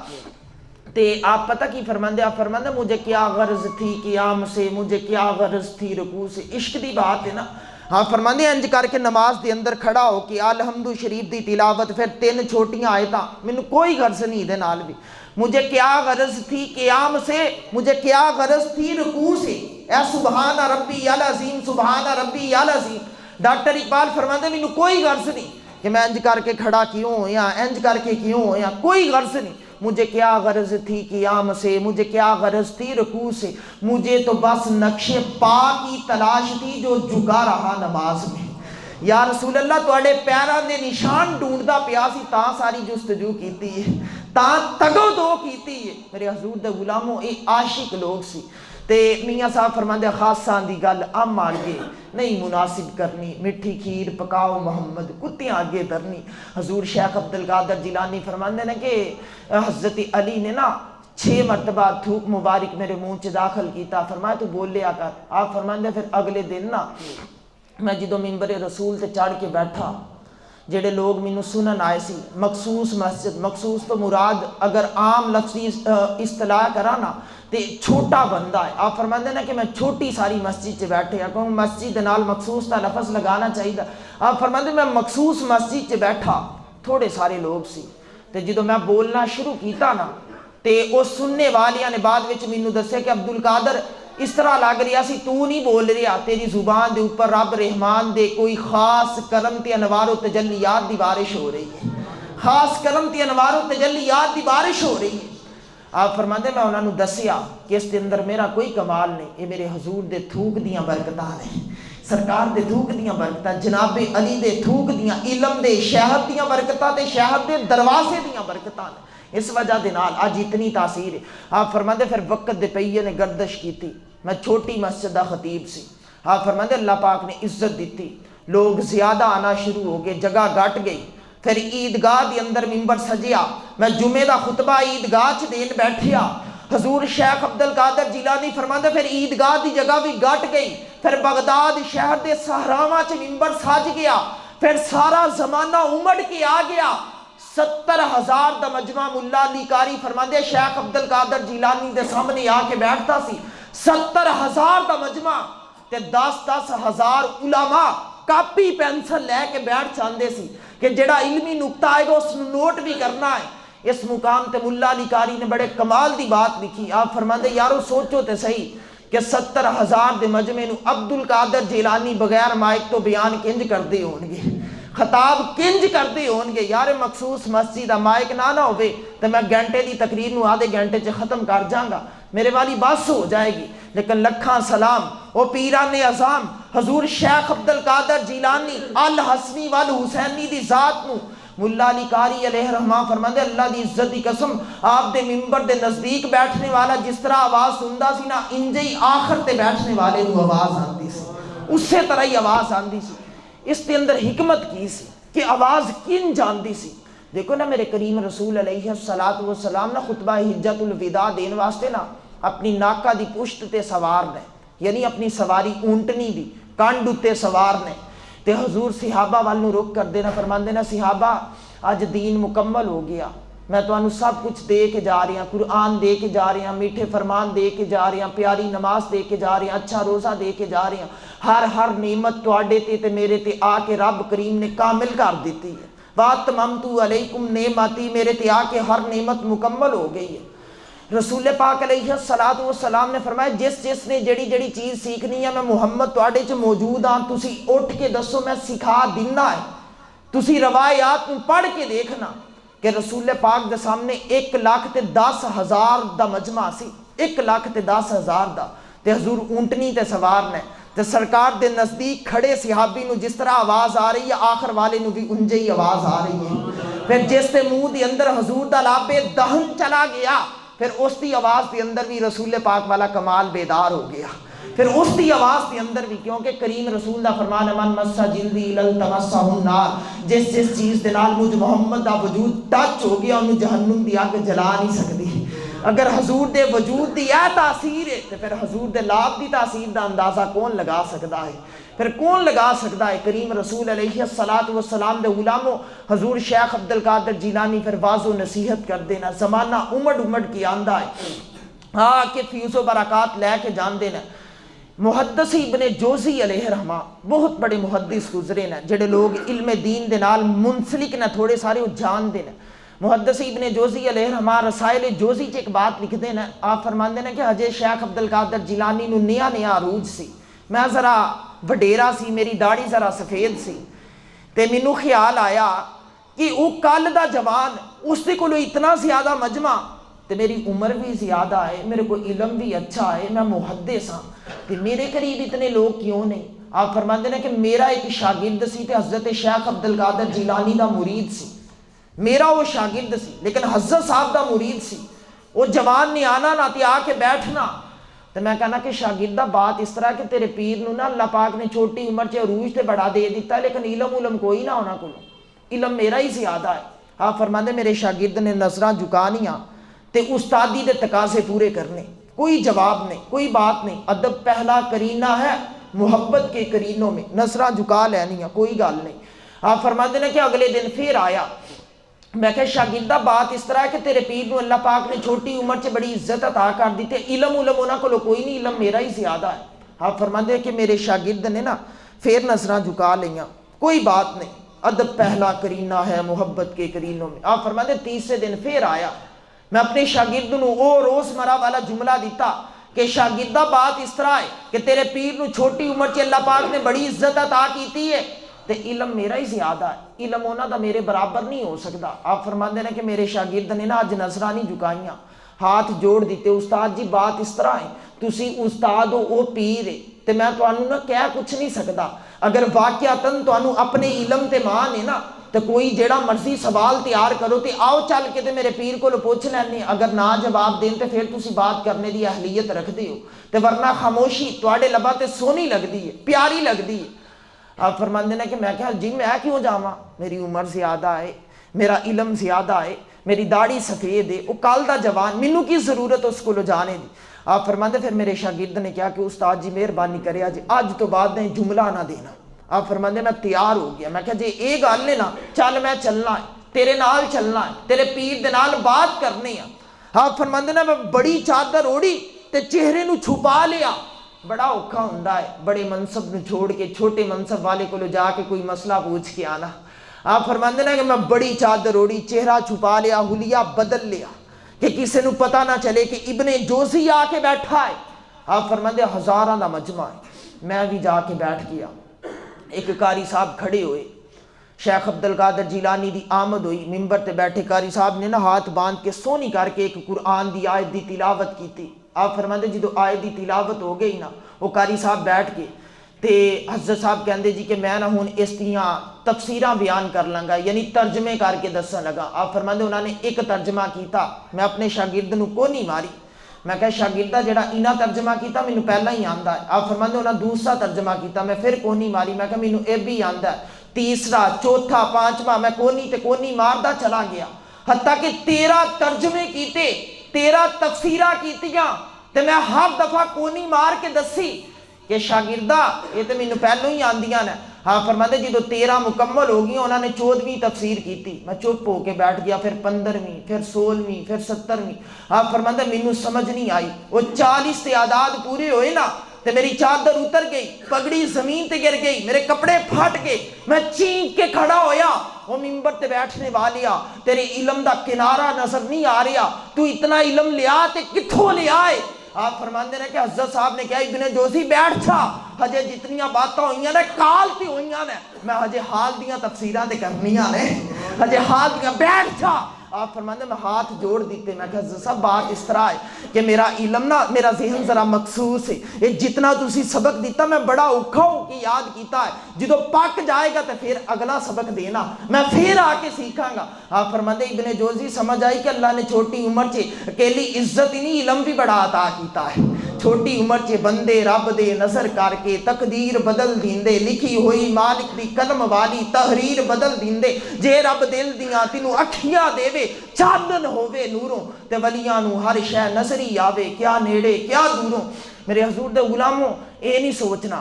تے آپ پتہ کی فرماندے آپ فرماندے مجھے کیا غرض تھی قیام سے مجھے کیا غرض تھی رکوع سے عشق دی بات ہے نا ہاں فرماندے انج کر کے نماز دے اندر کھڑا ہو کہ الحمد شریف دی تلاوت پھر 3 چھوٹیاں آیتاں مینوں کوئی غرض نہیں دے نال بھی مجھے کیا غرض تھی قیام سے مجھے کیا غرض تھی رکوع سے اے سبحان ربی العظیم سبحان ربی العظیم ڈاکٹر اقبال فرماندے مینوں کوئی غرض نہیں کہ میں انج کر کے کھڑا کیوں ہویا انج کر کے کیوں ہویا کوئی غرض نہیں مجھے کیا غرض تھی قیام سے مجھے کیا غرض تھی رکوع سے مجھے تو بس نقش پا کی تلاش تھی جو جھکا رہا نماز میں یا رسول اللہ تواڈے پیراں دے نشان ڈھونڈدا پیا سی تاں ساری جستجو کیتی ہے، تاں تگو دو کیتی ہے۔ میرے حضور دے غلاموں اے عاشق لوگ سی تے میاں صاحب فرماندے خاصاں دی گل ام آگے نہیں مناسب کرنی، مٹھی کھیر پکاؤ محمد کتیاں آگے دھرنی۔ حضور شیخ عبدالقادر جیلانی فرماندے نے کہ حضرت علی نے نا 6 مرتبہ تھوک مبارک میرے منہ چ داخل کیتا، فرمایا تو بول لیا کر۔ آپ فرماندے پھر اگلے دن نا میں جدو ممبر رسول تے چڑھ کے بیٹھا، جڑے لوگ مینوں سنن آئے سی، مخصوص مسجد، مخصوص تو مراد اگر عام لفظی اصطلاح کرا نا تے چھوٹا بندہ ہے۔ آپ فرماندے نا کہ میں چھوٹی ساری مسجد چ بیٹھے ہیں، کہوں مسجد نال مخصوص تا لفظ لگانا چاہیے۔ آپ فرماندے میں مخصوص مسجد چ بیٹھا، تھوڑے سارے لوگ سی تے جدو میں بولنا شروع کیتا نا تے او سننے والیاں نے بعد وچ مینوں دسے کہ عبدالقادر اس طرح لگ رہا سی تو نہیں بول رہا، تیری زبان دے اوپر رب رحمان دے کوئی خاص کرم تے انوار و تجلیات دی بارش ہو رہی ہے، خاص کرم تے انوار و تجلیات دی بارش ہو رہی ہے۔ آپ فرماندے میں انہاں نوں دسیا کہ اس دے اندر میرا کوئی کمال نہیں، یہ میرے حضور دے تھوک دیاں برکتاں نے، سرکار دے تھوک دیاں برکتاں، جناب علی دے تھوک دیاں، علم دے شہد دیاں برکتاں تے شہد دے دروازے دیاں برکتاں نے۔ اس وجہ دے نال آج اتنی تاثیر ہے۔ آپ فرماندے پھر وقت دے پہیے نے گردش کیتی، میں چھوٹی مسجد دا خطیب سی۔ آپ فرماندے اللہ پاک نے عزت دیتی، لوگ زیادہ آنا شروع ہو گئے، جگہ گھٹ گئی۔ پھر عیدگاہ دے اندر ممبر سجیا، میں جمعے دا خطبہ عیدگاہ چ دین بیٹھیا۔ حضور شیخ عبدالقادر جیلانی فرماندے پھر عیدگاہ دی جگہ بھی گھٹ گئی، پھر بغداد شہر دے صحراواں چ ممبر سج گیا، پھر سارا زمانہ امڑ کے آ گیا۔ 70,000 دا مجمع ملا علی قاری فرماندے شیخ عبدالقادر جیلانی دے سامنے آ کے بیٹھتا سی، 70,000 دا مجمع تے 10,000 علماء کاپی پینسل لے کے بیٹھ چاندے سی کہ جڑا علمی نقطہ آئے گا اس نوٹ بھی کرنا ہے۔ اس مقام تے ملا علی قاری نے بڑے کمال دی بات لکھی۔ آپ فرماندے یارو سوچو تے صحیح کہ 70,000 دے مجمع نو عبدالقادر جیلانی بغیر مائک تو بیان کنج کر دے ہونگے، خطاب کنج کرتے ہون گے۔ یار مخصوص مسجد مائک نہ ہوئے تو میں گھنٹے دی تقریر نو آدھے گھنٹے چ ختم کر جاؤں گا، میرے والی بس ہو جائے گی۔ لیکن لکھاں سلام او پیران اعظام حضور شیخ عبدالقادر جیلانی الحسنی والحسینی دی ذات نو ملا علی قاری علیہ رحمہ فرماندے اللہ دی عزت دی قسم آپ دے ممبر دے نزدیک بیٹھنے والا جس طرح آواز سندا سی نا انجے ہی آخر تے بیٹھنے والے نو آواز آندی سی، اسی طرح ہی آواز آندی سی۔ اس کے اندر حکمت کی سی کہ آواز کن جاندی سی۔ دیکھو نا میرے کریم رسول علیہ السلام نا خطبہ حجت الوداع دین واسطے نا اپنی ناکہ دی پشت تے سوار نے، یعنی اپنی سواری اونٹنی دی کانڈ تے سوار نے تے حضور صحابہ والوں رک کر دینا فرماندے نا صحابہ آج دین مکمل ہو گیا، میں تو انہوں سب کچھ دے کے جا رہی ہوں، قرآن دے کے جا رہی ہوں، میٹھے فرمان دے کے جا رہی ہوں، پیاری نماز دے کے جا رہی ہوں، اچھا روزہ دے کے جا رہی ہوں، ہر نعمت تواڈے تے میرے تے آ کے رب کریم نے کامل کر دیتی ہے۔ وَاتَمَمْتُ عَلَيْكُمْ نِعْمَتِي میرے تے آ کے ہر نعمت مکمل ہو گئی ہے۔ رسول پاک علیہ السلام نے فرمایا جس نے جڑی چیز سیکھنی ہے میں محمد تواڈے چ موجود ہاں، تسی اٹھ کے دسو میں سکھا دینا ہے، تسی روایات پڑھ کے دیکھنا کہ رسول پاک دے سامنے 1,10,000 دا مجمع سی، 1,10,000 دا تے حضور اونٹنی تے سوار نے تے سرکار دے نزدیک کھڑے صحابی نو جس طرح آواز آ رہی ہے آخر والے نو بھی انجے ہی آواز آ رہی ہے۔ پھر جس تے منہ دی اندر حضور دا لابے دہن چلا گیا پھر اس دی آواز دی اندر بھی رسول پاک والا کمال بیدار ہو گیا، پھر اس دی آواز دی اندر بھی، کیونکہ کریم رسول دا فرمان ہے من مسا جلدی للتمسہ النار، جس چیز دے نال مجھ محمد دا وجود ٹچ ہو گیا انہوں جہنم دی آگ جلا نہیں سکتی۔ اگر حضور دے وجود دی یہ تاثیر ہے تو پھر حضور دے لاب دی تاثیر دا اندازہ کون لگا سکتا ہے؟ پھر کون لگا سکتا ہے؟ کریم رسول علیہ السلام دے غلاموں حضور شیخ عبدالقادر جیلانی پھر واضح و نصیحت کر دینا، زمانہ امڑ کی آندہ ہے ہاں کہ فیوز و برکات لے کے جان دینا۔ محدث ابن جوزی علیہ رحمہ بہت بڑے محدث گزرے نا جڑے لوگ علم دین دے نال منسلک نہ تھوڑے سارے وہ جان دے نا۔ محدث ابن جوزی علیہ رحمہ رسائل جوزی چ ایک بات لکھ دے نا، آپ فرماندے نا کہ حجے شیخ عبدالقادر جیلانی نو نیا عروج سی، میں ذرا وڈیرا سی، میری داڑھی ذرا سفید سی تے مینوں خیال آیا کہ وہ کل دا جوان اس دے کولو اتنا زیادہ مجمع تے میری عمر بھی زیادہ ہے، میرے کو علم بھی اچھا ہے، میں محدث ہاں تے میرے قریب اتنے لوگ کیوں نہیں؟ آپ فرماتے ہیں کہ میرا ایک شاگرد سی تے حضرت شیخ عبدالقادر جیلانی دا مرید سی، میرا وہ شاگرد سی لیکن حضرت صاحب دا مرید سی، وہ جوان نے آنا نہ تے آ کے بیٹھنا، تو میں کہنا کہ شاگردہ بات اس طرح کہ تیرے پیر نو نا اللہ پاک نے چھوٹی عمر چ عروج تے بڑا دے دیتا ہے لیکن علم کوئی نہ ہونا کو، علم میرا ہی زیادہ ہے۔ آپ فرماتے میرے شاگرد نے نظراں جھکانیاں تے استادی دے تقاضے پورے کرنے، کوئی جواب نہیں، کوئی بات نہیں، ادب پہلا کرینہ ہے محبت کے کرینوں میں، نظراں جھکا لینیاں، کوئی گل نہیں۔ آپ فرماتے ہیں کہ اگلے دن پھر آیا، میں کہ شاگردہ بات اس طرح ہے کہ تیرے پیر نو اللہ پاک نے چھوٹی عمر سے بڑی عزت عطا کر دی تے علم انہاں کو کوئی نہیں، علم میرا ہی زیادہ ہے۔ آپ فرماتے ہیں کہ میرے شاگرد نے نا پھر نظراں جھکا لیاں، کوئی بات نہیں، ادب پہلا کرینہ ہے محبت کے کرینوں میں۔ آپ فرماتے ہیں تیسرے دن پھر آیا، میں اپنے شاگرد نو او روزمرہ والا جملہ دیتا کہ شاگردہ بات اس طرح ہے کہ تیرے پیر نو چھوٹی عمر سے اللہ پاک نے بڑی عزت عطا کیتی ہے تے علم میرا ہی زیادہ ہے، علم ہونا دا میرے برابر نہیں ہو سکتا۔ آپ فرماتے ہیں کہ میرے شاگرد نے نا اج نظراں نہیں جھکائیاں، ہاتھ جوڑ دیتے، استاد جی بات اس طرح ہے، تسی استاد ہو او پیر ہے تے میں تانوں نہ کہہ کچھ نہیں سکتا، اگر واقعتاً تانوں اپنے علم تے مان ہے نا تو کوئی جیڑا مرضی سوال تیار کرو تے آؤ چل کے تے میرے پیر کو پوچھ لینے، اگر نہ جواب دین تے پھر تسی بات کرنے دی اہلیت رکھدے ہو تے ورنہ خاموشی تواڈے لباں تے سونی لگدی ہے، پیاری لگدی ہے۔ آپ فرماندے ہیں کہ میں کہا جی میں کیوں جاواں، میری عمر زیادہ ہے، میرا علم زیادہ ہے، میری داڑھی سفید ہے، وہ کل دا جوان، مینوں کی ضرورت اس کو جانے دی۔ آپ فرماندے پھر میرے شاگرد نے کہا کہ استاد جی مہربانی کرے اج تو بعد نہیں جملہ نہ دینا۔ آپ فرماندے میں تیار ہو گیا، میں کہا جی اے گل ہے نا چل میں چلنا ہے، تیرے نال چلنا ہے، تیرے پیر دے نال بات کرنی ہے۔ آپ فرماندے نا میں بڑی چادر اوڑی تے چہرے نو چھپا لیا، بڑا اوکھا ہوندا ہے بڑے منصب نو چھوڑ کے چھوٹے منصب والے کو جا کے کوئی مسئلہ پوچھ کے آنا۔ آپ فرماندے ہیں کہ میں بڑی چادر اوڑی، چہرہ چھپا لیا، حلیہ بدل لیا کہ کسی نو پتہ نہ چلے کہ ابن جوزی آ کے بیٹھا ہے۔ آپ فرماندے ہزاراں دا مجمع ہے، میں بھی جا کے بیٹھ گیا۔ ایک قاری صاحب کھڑے ہوئے، شیخ عبدالقادر جیلانی دی آمد ہوئی، ممبر تے بیٹھے، قاری صاحب نے نا ہاتھ باندھ کے سونی کر کے ایک قرآن دی آیت دی تلاوت کی تھی۔ آپ فرماندے جدو آیت دی تلاوت ہو گئی نا وہ قاری صاحب بیٹھ کے تے حضرت صاحب کہندے جی کہ میں نہ ہون اس دیاں تفسیراں بیان کر لنگا، یعنی ترجمے کر کے دسن لگا۔ آپ فرماندے انہوں نے ایک ترجمہ کیتا، میں اپنے شاگرد نو کو نہیں ماری، میں کہا شاگردہ جڑا انہاں ترجمہ کیتا مینوں پہلا ہی آندا ہے۔ آپ فرماندے انہوں نے دوسرا ترجمہ کیتا، میں پھر کونی ماری، میں کہا مینوں اے بھی آندا ہے، تیسرا چوتھا پانچواں میں کونی تے کونی ماردا چلا گیا، حتیٰ کہ 13 ترجمے کیتے، 13 تفسیرہ کیتیاں تے میں ہر دفعہ کونی مار کے دسی کہ شاگردہ یہ تو مینوں پہلوں ہی آندیاں نے۔ ہاں فرماتے جدو 13 مکمل ہو گئی انہوں نے 14ویں تفسیر کی تھی، میں چپ ہو کے بیٹھ گیا، پھر 15ویں، پھر 16ویں، پھر 17ویں۔ آپ فرماتے مینوں سمجھ نہیں آئی، وہ 40 تعداد پورے ہوئے نا تے میری چادر اتر گئی، پگڑی زمین تے گر گئی، میرے کپڑے پھٹ گئے، میں چینک کے کھڑا ہویا۔ وہ ممبر تے بیٹھنے والیا تیرے علم دا کنارہ نظر نہیں آ رہا، تو اتنا علم لیا تے کتھوں لیا ہے؟ آپ فرماندے ہیں کہ حضرت صاحب نے کہا ابن جوزی بیٹھ تھا، ہجے جتنیاں باتاں ہوئیاں نے کال تی ہوئیاں نے، میں ہجے حال دیاں تفسیرہ دے کرنیاں نے، ہجے حال دیاں بیٹھ تھا۔ آپ فرماندے میں ہاتھ جوڑ دیتے، میں کہا حضرت صاحب بات اس طرح ہے کہ میرا علم نا میرا ذہن ذرا مخصوص ہے، یہ جتنا تسی سبق دیتا میں بڑا اوکھا ہو کے یاد کیتا ہے، جدو پک جائے گا تو پھر اگلا سبق دینا میں پھر آ کے سیکھاں گا۔ آپ فرماندے ابن جوزی سمجھ آئی کہ اللہ نے چھوٹی عمر چے اکیلی عزت ہی نہیں علم بھی بڑا عطا کیتا ہے، چھوٹی عمر چے بندے رب دے نظر کر کے تقدیر بدل دیندے، لکھی ہوئی مالک دی قلم والی تحریر بدل دیندے، جے رب دل دیاں تینوں اکھیاں دے چاندن ہووے نوروں تے ولیاں نو ہر شے نظری آوے، کیا نیڑے کیا دوروں۔ میرے حضور دے غلاموں اے نہیں سوچنا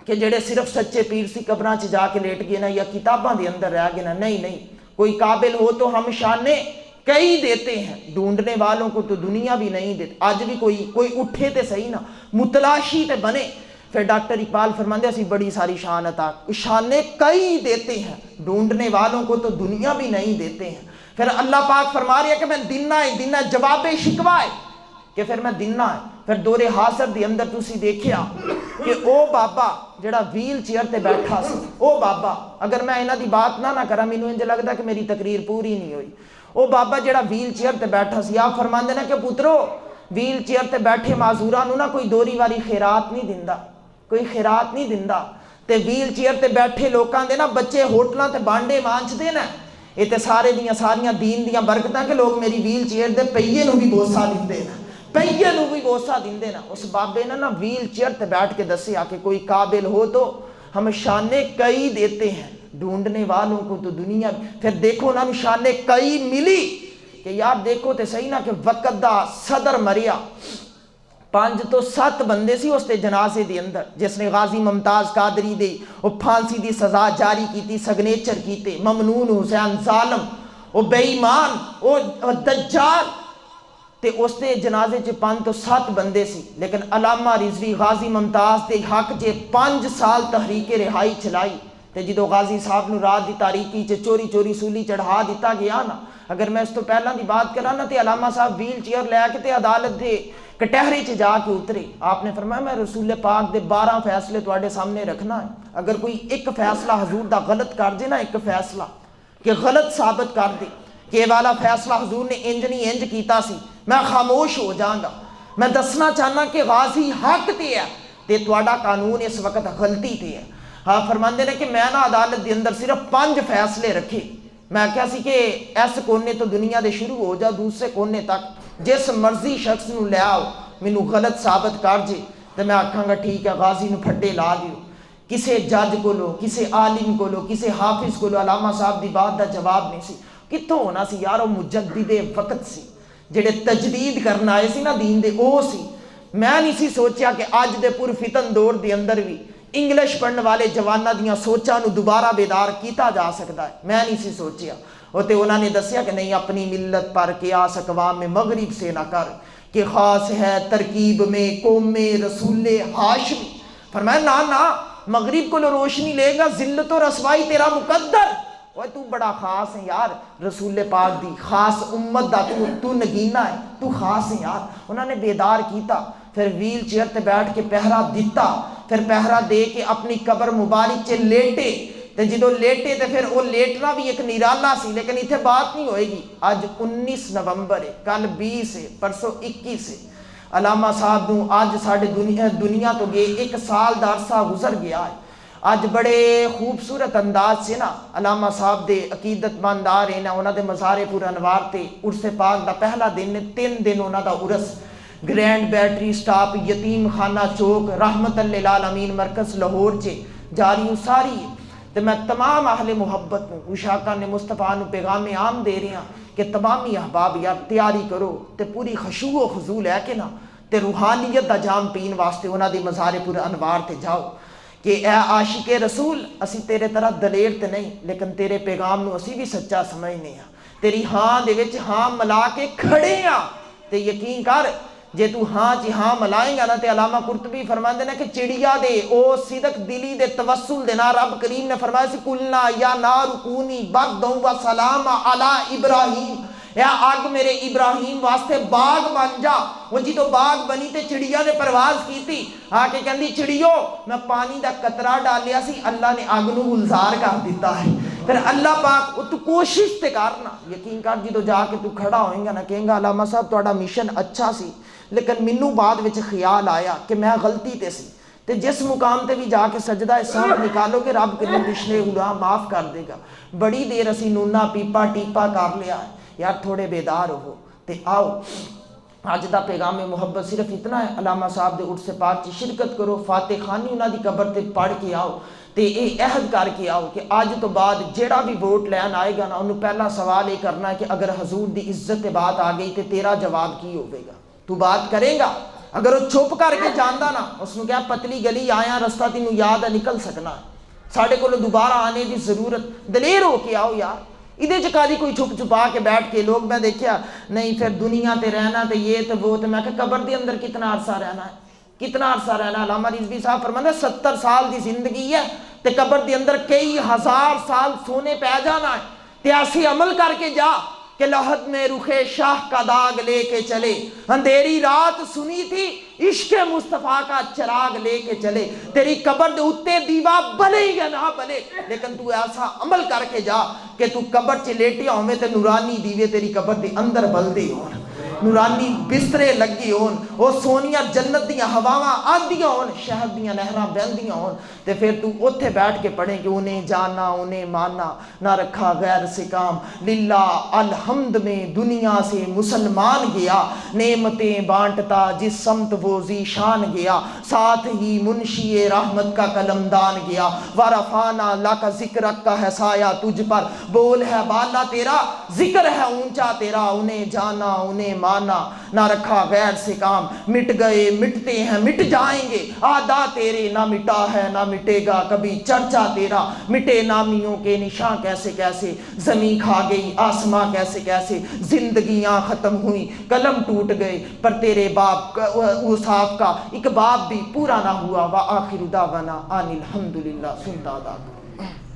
کہ جڑے صرف سچے پیر سی قبراں چ جا کے لیٹ گئے نا یا کتاباں دے اندر رہ گئے نا، نہیں نہیں، کوئی قابل ہو تو ہم شانے کئی دیتے ہیں، ڈھونڈنے والوں کو تو دنیا بھی نہیں دیتے۔ آج بھی کوئی اٹھے تے صحیح نا، متلاشی تے بنے۔ پھر ڈاکٹر اقبال فرماندے اسی بڑی ساری شان عطا شانے کئی دیتے ہیں، ڈھونڈنے والوں کو تو دنیا بھی نہیں دیتے ہیں۔ پھر اللہ پاک فرما رہی ہے کہ میں دینا ہے جواب شکوہ ہے کہ پھر میں دینا ہے۔ پھر دور حاضر دی اندر تسی دیکھیا کہ او بابا جڑا ویل چیئر تے بیٹھا سی، او بابا اگر میں انہاں دی بات نہ کرا مینوں انج لگدا کہ میری تقریر پوری نہیں ہوئی۔ او بابا جڑا ویل چیئر تے بیٹھا سی، آپ فرماندے نا کہ پترو ویل چیئر تے بیٹھے معذوراں نو نہ کوئی دوری واری خیرات نہیں دیندا، کوئی خیرات نہیں دیندا تے ویل چیئر تے بیٹھے لوکاں دے نا بچے ہوٹلاں تے بانڈے مانچدے نا، یہ تے سارے دیاں ساریاں دین دیاں برکتاں کہ لوگ میری ویل چیئر دے پہیے نو بھی بوسا دیندے نا، پہیے نو بھی بوسا دیندے نا۔ اس بابے نے نا ویل چیئر تے بیٹھ کے دسیا کہ کوئی قابل ہو تو ہم شانے کئی دیتے ہیں، ڈھونڈنے والوں کو تو دنیا۔ پھر دیکھو نا شانے کئی ملی کہ یار دیکھو تے صحیح نا کہ وقت دا صدر مریا، 5 تو 7 بندے سی اس تے جنازے دے اندر، جس نے غازی ممتاز قادری دے وہ پھانسی دی سزا جاری کیتی، سگنیچر کیتے، ممنون حسین ظالم، وہ بے ایمان، وہ دجال، تے اس تے جنازے چ 5 تو 7 بندے سی۔ لیکن علامہ رضوی غازی ممتاز دے حق چ 5 سال تحریک رہائی چلائی، تے جدو غازی صاحب نو رات دی تاریکی چ چوری چوری سولی چڑھا دیتا گیا نا، اگر میں اس تو پہلا دی بات کرا نا تے علامہ صاحب ویل چیئر لے کے تے عدالت دے کٹہرے چ جا کے اترے۔ آپ نے فرمایا میں رسول پاک دے 12 فیصلے تواڈے سامنے رکھنا ہے، اگر کوئی ایک فیصلہ حضور دا غلط کر دے نا، ایک فیصلہ کہ غلط ثابت کر دے کہ یہ والا فیصلہ حضور نے انج نہیں انج کیتا سی، میں خاموش ہو جاؤں گا۔ میں دسنا چاہنا کہ غازی حق تے ہے تے تواڈا قانون اس وقت غلطی تے ہے۔ ہاں فرماندے نے کہ میں نا عدالت دے اندر صرف 5 فیصلے رکھے، میں کہا سی کہ اس کونے تو دنیا دے شروع ہو جا دوسرے کونے تک جس مرضی شخص نو لے آؤ مینو غلط ثابت کر جے تو میں آکھاں گا ٹھیک ہے غازی نو پھٹے لا دیو۔ کسے جج کو لو، کسے عالم کو لو، کسے حافظ کو لو، علامہ صاحب دی بات دا جواب نہیں سی۔ کتوں ہونا سی یار، وہ مجدد وقت سی جڑے تجدید کرنا آئے سی نا دین دے، او سی۔ میں نہیں سی سوچیا کہ آج دے پر فتن دور دے اندر بھی انگلش پڑھن والے جوانہ دیاں سوچاں نو دوبارہ بیدار کیتا جا سکتا ہے، میں نہیں سی سوچیا۔ ہوتے انہوں نے دسیا کہ نہیں اپنی ملت پر قیاس اقوام میں مغرب سے نہ کر، کہ خاص ہے ترکیب میں قوم رسول ہاشمی۔ فرمایا نا مغرب کو روشنی لے گا ذلت و رسوائی تیرا مقدر، اوہ تو بڑا خاص ہے یار، رسول پاک دی خاص امت دا تو نگینہ ہے، تو خاص ہے یار۔ انہوں نے بیدار کیتا، پھر ویل چیئر تے بیٹھ کے پہرا دیتا، پھر پہرا دے کے اپنی قبر مبارک چے لیٹے، تے جدو لیٹے تے پھر وہ لیٹنا بھی ایک نرالا سی۔ لیکن اتنے بات نہیں ہوئے گی، آج 19 نومبر ہے، کل 20 ہے، پرسوں 21 ہے۔ علامہ صاحب نو آج ساڑھے دنیا تو گئے 1 سال دا عرصہ گزر گیا ہے۔ آج بڑے خوبصورت انداز سے نا علامہ صاحب دے عقیدت مند آ رہے نا، انہاں دے مزار پر انوار تے عرس پاک دا پہلا دن نے 3 دن انہاں دا عرس گرینڈ بیٹری سٹاپ یتیم خانہ چوک رحمت للعالمین مرکز لاہور چے جاری ساری ہے۔ تو میں تمام اہل محبت نو اشاقہ نے مصطفیٰ نو پیغام عام دے رہے ہیں کہ تمامی احباب یار تیاری کرو تے پوری خشوع و خضوع لے کے نا تے روحانیت دا جام پین واسطے انہاں دی مزار پر انوار تے جاؤ کہ اے عاشق رسول اسی تیرے طرح دلیر تے نہیں لیکن تیرے پیغام نو اسی بھی سچا سمجھنے ہیں، تیری ہاں دے وچ ہاں ملا کے کھڑے ہیں تے یقین کر جے تو ہاں جی ہاں ملائیں گا نا تے علامہ قرطبی فرماندے نے کہ چڑیا دے او صدق دلی دے توسل دے نا رب کریم نے فرمایا سی کلنا یا نار کونی بردوں و سلام علی ابراہیم، یا آگ میرے ابراہیم واسطے باغ بن جا۔ وہ جی تو باغ بنی تے چڑیا نے پرواز کی تھی، آ کے کہندی چڑیو میں پانی دا قطرہ ڈالیا سی، اللہ نے آگ نو گلزار کر دیتا ہے۔ پھر اللہ پاک تو کوشش تے کرنا، یقین کر جی تو جا کے تو کھڑا ہوئیں گا نا کہیں گا علامہ صاحب تہاڈا مشن اچھا سی لیکن مینوں بعد وچ خیال آیا کہ میں غلطی تے سی، تے جس مقام تے بھی جا کے سجدہ سانپ نکالو گے رب کریم پچھلے گناہ معاف کر دے گا۔ بڑی دیر اسی نونا پیپا ٹیپا کر لیا ہے یار، تھوڑے بیدار ہو تے آؤ آج دا پیغام محبت صرف اتنا ہے، علامہ صاحب دے عرس پاک چ شرکت کرو، فاتح خانی انہاں دی قبر تے پڑھ کے آؤ تے اے عہد کر کے آؤ کہ آج تو بعد جیڑا بھی ووٹ لین آئے گا نا انہوں پہلا سوال یہ کرنا ہے کہ اگر حضور دی عزت تے بات آ گئی تے تیرا جواب کی ہوئے گا، تو بات کرے گا؟ اگر وہ چھپ کر کے جاندا نا اس نے کہا پتلی گلی آیا رستہ تینوں یاد ہے نکل سکنا ہے، ساڑھے کو دوبارہ آنے دی ضرورت، دلیر ہو کے آؤ یار۔ ادھے چکاری کوئی چھپ چھپا کے بیٹھ کے لوگ میں دیکھیا نہیں پھر دنیا تے رہنا تے یہ تے وہ تے میں کہ قبر دے اندر کتنا عرصہ رہنا ہے، کتنا عرصہ رہنا ہے؟ علامہ رضوی صاحب فرماتے 70 سال دی زندگی ہے تے قبر دے اندر کئی ہزار سال سونے پہ جانا ہے، تے ایسی عمل کر کے جا کہ لحد میں رخ شاہ کا داغ لے کے چلے، اندھیری رات سنی تھی عشق مصطفیٰ کا چراغ لے کے چلے، تیری قبر دے اتے دیوا بلے یا نہ بلے لیکن تو ایسا عمل کر کے جا کہ تو قبر چ لیٹیا ہوئے تے نورانی دیوے تیری قبر دے اندر بل دے ہون۔ نورانی بسترے لگے ہون، وہ سونیاں جنت دیاں ہواواں آدیاں ہون، شہد دیاں نہراں بہندیاں ہون، تے پھر تو اتھے بیٹھ کے پڑھیں کہ انہیں جانا انہیں مانا، نہ رکھا غیر سے کام، للہ الحمد میں دنیا سے مسلمان گیا، نعمتیں بانٹتا جس سمت وہ ذیشان گیا، ساتھ ہی منشی رحمت کا قلمدان گیا، ورفعنا لک ذکرک کا ہے سایہ تجھ پر، بول ہے بالا تیرا ذکر ہے اونچا تیرا، انہیں جانا انہیں مانا، نہ رکھا غیر سے کام، مٹ گئے مٹتے ہیں مٹ جائیں گے، آدھا تیرے نہ مٹا ہے نہ مٹے گا کبھی چرچا تیرا، مٹے نامیوں کے نشان کیسے کیسے، زمین کھا گئی آسماں کیسے کیسے، زندگیاں ختم ہوئی قلم ٹوٹ گئے، پر تیرے باپ اوصاف کا ایک باب بھی پورا نہ ہوا، وآخر دعوانا ان الحمدللہ، سنتا ادا